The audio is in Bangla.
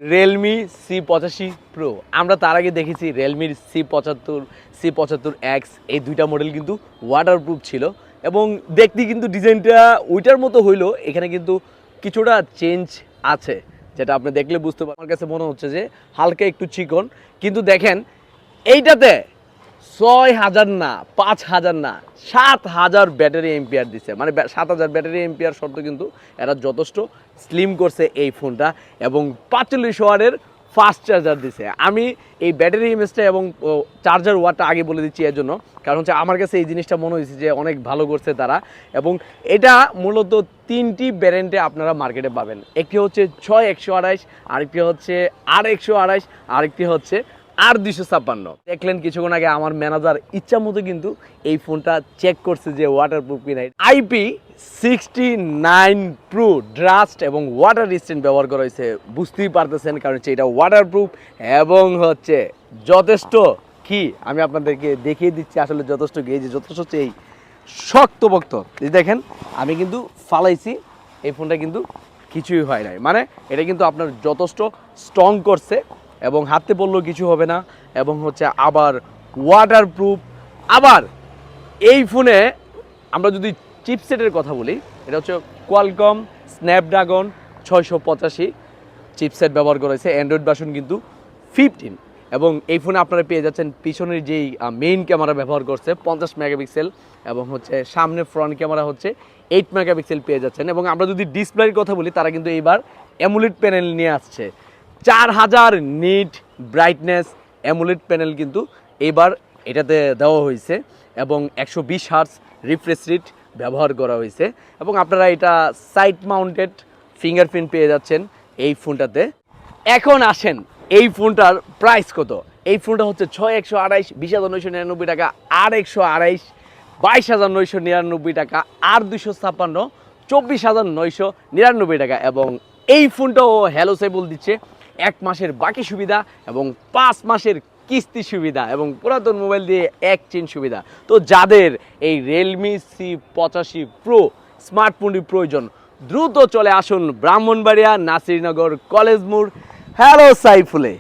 Realme C85 Pro। আমরা তার আগে দেখেছি রিয়েলমির C75 C75X, এই দুইটা মডেল কিন্তু ওয়াটারপ্রুফ ছিল এবং দেখতে কিন্তু ডিজাইনটা ওইটার মতো হইলো, এখানে কিন্তু কিছুটা চেঞ্জ আছে, যেটা আপনি দেখলে বুঝতে পারবেন। আমার কাছে মনে হচ্ছে যে হালকা একটু চিকন, কিন্তু দেখেন এইটাতে 6000 না, 5000 না, 7000 ব্যাটারি এম্পিয়ার দিচ্ছে। মানে 7000 ব্যাটারি এম্পিয়ার শর্ত কিন্তু এরা যথেষ্ট স্লিম করছে এই ফোনটা এবং 45 ওয়াটের ফাস্ট চার্জার দিছে। আমি এই ব্যাটারি ইমেজটা এবং চার্জার ওয়াটটা আগে বলে দিচ্ছি এর জন্য, কারণ হচ্ছে আমার কাছে এই জিনিসটা মনে হয়েছে যে অনেক ভালো করছে তারা। এবং এটা মূলত তিনটি ব্র্যান্ডে আপনারা মার্কেটে পাবেন। একটি হচ্ছে 6128, আরেকটি হচ্ছে R128, আরেকটি হচ্ছে R256। দেখলেন কিছুক্ষণ আগে আমার ম্যানেজার ইচ্ছা মতো কিন্তু এই ফোনটা চেক করছে যে ওয়াটারপ্রুফ কি নাই। IP69 Pro ড্রাস্ট এবং ওয়াটার রেজিস্ট্যান্ট ব্যবহার করা হয়েছে, বুঝতেই পারতেছেন, কারণ হচ্ছে এটা ওয়াটারপ্রুফ এবং হচ্ছে যথেষ্ট কি আমি আপনাদেরকে দেখিয়ে দিচ্ছি আসলে যথেষ্ট কি, এই যে যথেষ্ট হচ্ছে এই শক্তপোক্ত। এই দেখেন আমি কিন্তু ফালাইছি, এই ফোনটা কিন্তু কিছুই হয় নাই, মানে এটা কিন্তু আপনার যথেষ্ট স্ট্রং করছে এবং হাতে পড়লেও কিছু হবে না এবং হচ্ছে আবার ওয়াটারপ্রুফ। আবার এই ফোনে আমরা যদি চিপসেটের কথা বলি, এটা হচ্ছে কোয়ালকম স্ন্যাপড্রাগন 685 চিপসেট ব্যবহার করা হয়েছে, অ্যান্ড্রয়েড ভার্সন কিন্তু 15। এবং এই ফোনে আপনারা পেয়ে যাচ্ছেন পিছনের যেই মেইন ক্যামেরা ব্যবহার করছে 50 মেগাপিক্সেল এবং হচ্ছে সামনে ফ্রন্ট ক্যামেরা হচ্ছে 8 মেগাপিক্সেল পেয়ে যাচ্ছেন। এবং আমরা যদি ডিসপ্লের কথা বলি, তারা কিন্তু এইবার অ্যামোলেড প্যানেল নিয়ে আসছে, 4000 নিট ব্রাইটনেস অ্যামোলেড প্যানেল কিন্তু এবার এটাতে দেওয়া হয়েছে এবং 120 হার্টজ রিফ্রেশ রেট ব্যবহার করা হয়েছে। এবং আপনারা এটা সাইড মাউন্টেড ফিঙ্গারপ্রিন্ট পেয়ে যাচ্ছেন এই ফোনটাতে। এখন আসেন এই ফোনটার প্রাইস কত। এই ফোনটা হচ্ছে 6128 20,999 টাকা, R128 22,999 টাকা, R256 24,999 টাকা। এবং এই ফোনটাও হ্যালো সেবল দিচ্ছে 1 মাসের বাকি সুবিধা এবং 5 মাসের কিস্তি সুবিধা এবং পুরাতন মোবাইল দিয়ে এক্সচেঞ্জ সুবিধা। তো যাদের এই রিয়েলমি C85 Pro স্মার্টফোনটি প্রয়োজন, দ্রুত চলে আসুন ব্রাহ্মণবাড়িয়া নাসিরনগর কলেজ মোড় হ্যালো সাইফুলে।